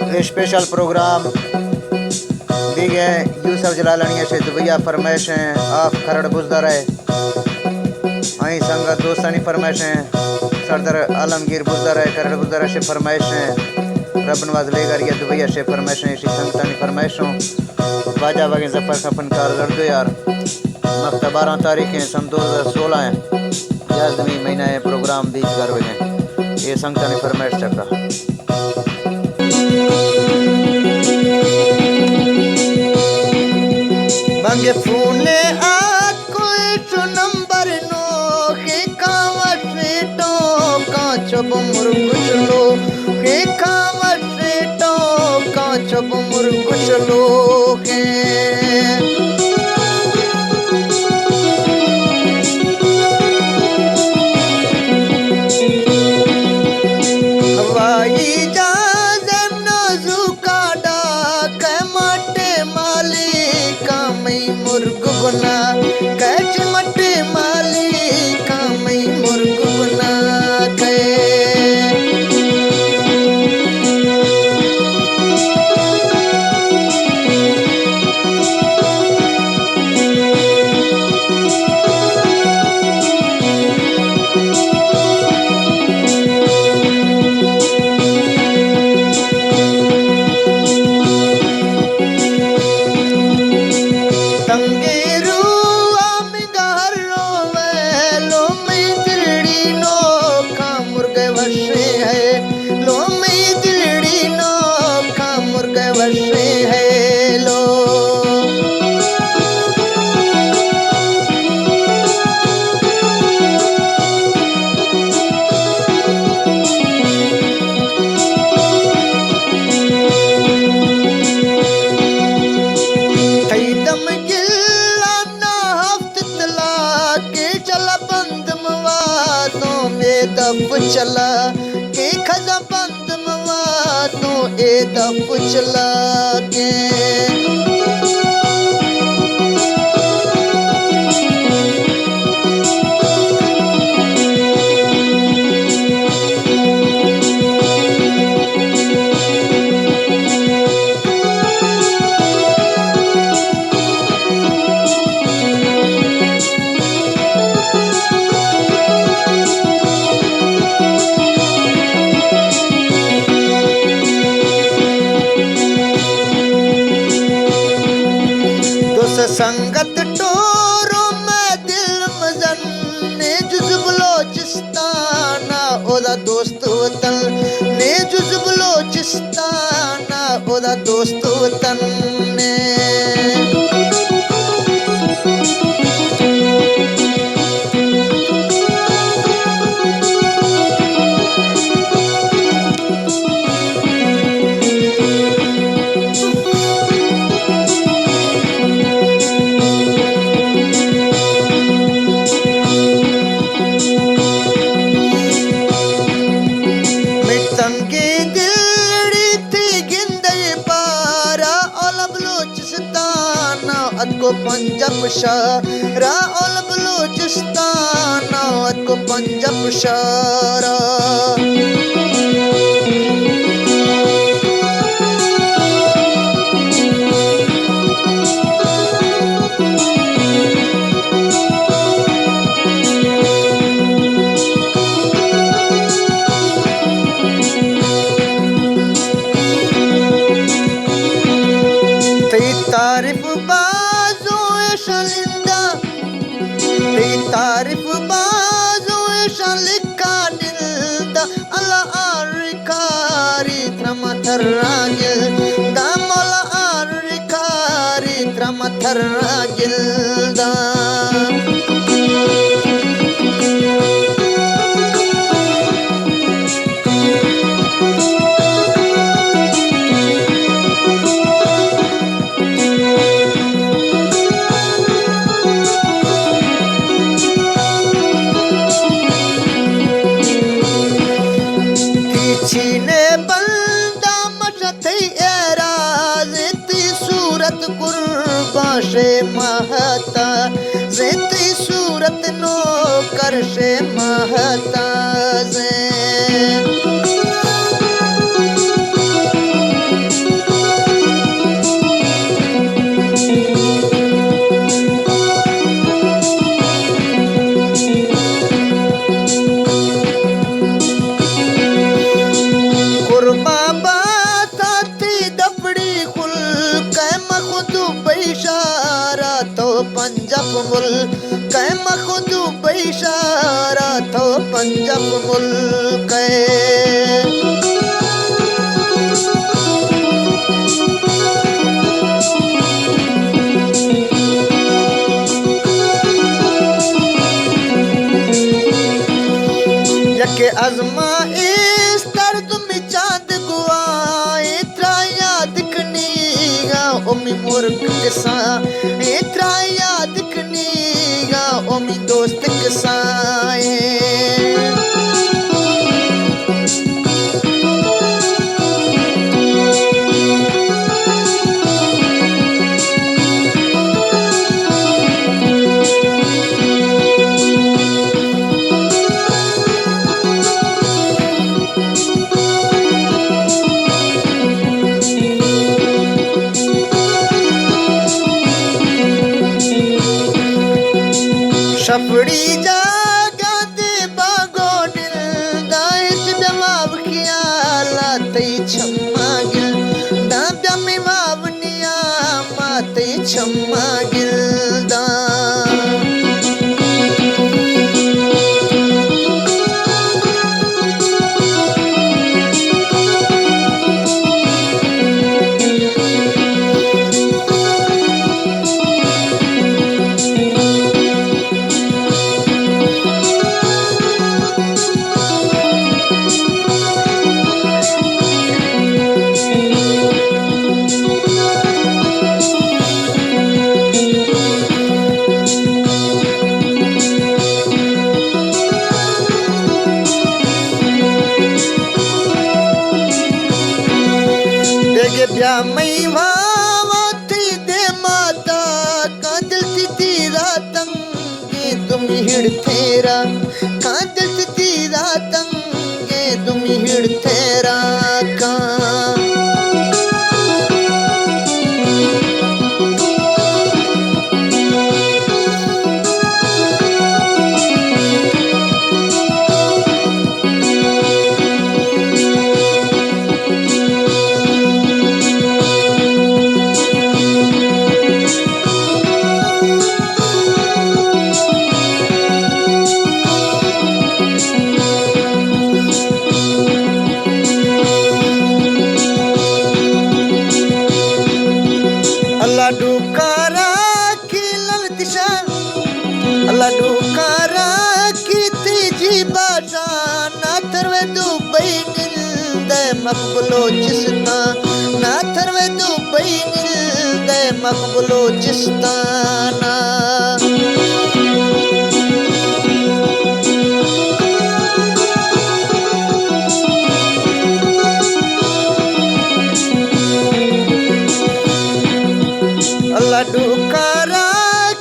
special programme दी गए यूसुफ जलालनिया से दुबैया फरमाइश हैं आप खरड़ बुजदा रहे आई संगत दोस्तानी फरमाइश हैं सरदार आलमगीर बुजदा रहे खरड़ बुजदा रहे से फरमाइश हैं रब नवाज लेकर या दुबैया से फरमाइश हैं इसी संगतानी फरमाइशों बाजा वगे जफर खपन कार कर दो यार मफ्ता 12 तारीख है सन 2016 है 11वीं महीना है प्रोग्राम 20 बजे ये संगतानी फरमाइश चक्का बंगे फोने आ कोई नंबर नो के कावट तो कांचो मुर्गुचलो के कावट तो कांचो मुर्गुचलो के हवाई जहाज नाजुका डाक मटे मालिक मई मुर्ग बना कैच मटे मालिक मई मुर्ग बना के चला के खजा बंद मवा तो ए दफ चला के संगत टोरो में दिल मजन ने जुज़बलोचिस्ताना ओदा दोस्त वतन ने जुज़बलोचिस्ताना ओदा दोस्त वतन ने को पंजाब शारा ओल बलूचिस्तान को पंजाब शारा तारीफ तारीफ बाजो शलिका दिलदा अल्लाह आरिकारी त्रमथरागिल दामला आरिकारी त्रमथरागिल दा छीने बंदा मशथई एराज ती सूरत कुर्बा शे महता ती सूरत नो कर शे महता तरफ मुल्क यके अजमा इस तर तुम चांद गुआए त्राया दिखनीगा ओमी मुर्ख किसा त्राया दिखनीगा ओमी दोस्त किसाए शफड़ी जागा दे बागो दिल दाइश जवाब किया लाते छम्मा गिल दा ब्यामी वावनिया माते छम्मा गिल दा ब्यामई वावती दे माता कादल तीरा तंगे तुम हिड़ थेरा कादल तीरा तंगे तुम हिड़ थेरा का डुकारा की ललतिशा अल्लाह डुकारा की तीजी बाजा ना थरवे दुबई निल्दे मकबलो जिस्ता ना थरवे दुबई निल्दे मकबलो जिस्ताना डुकारा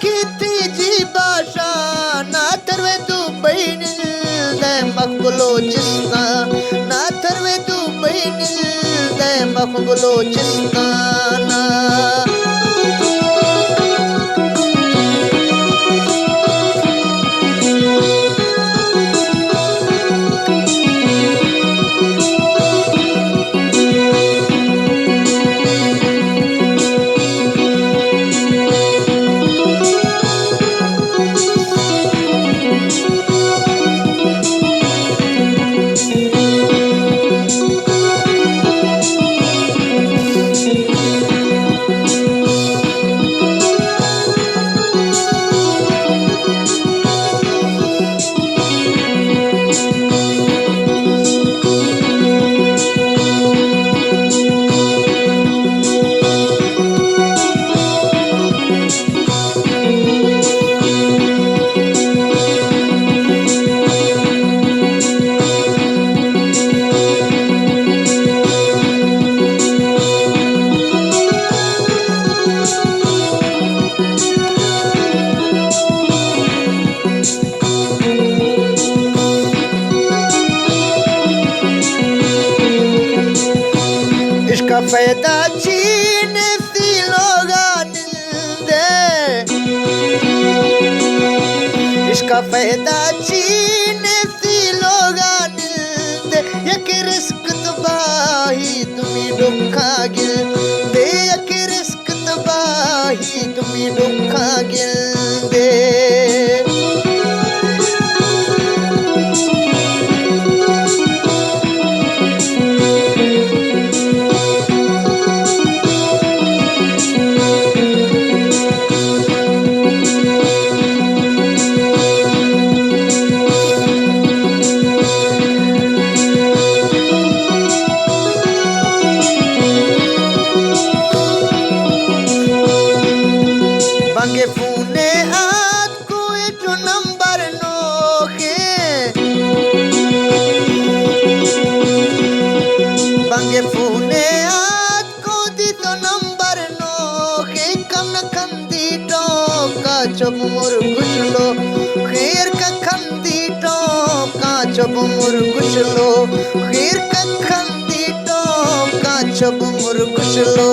की तीजी बाशा ना थरवे दुबई निल्दे मकबलो जिस्ता ना थरवे दुबई निल्दे मकबलो जिस्ताना इसका फायदा चीन सी लोगा दे इसका फायदा चीन सी लोगा दे यक रिस्क तबाही तुम्ही दुखा गिल दे यक रिस्क तबाही तुम्ही दुखा गिल दे गे फूने आज को दी तो नंबर नो के कन खंदी टो का चुप मुर कुछलो खैर का खंदी टो का चुप मुर कुछलो खैर का खंदी टो का चुप मुर कुछलो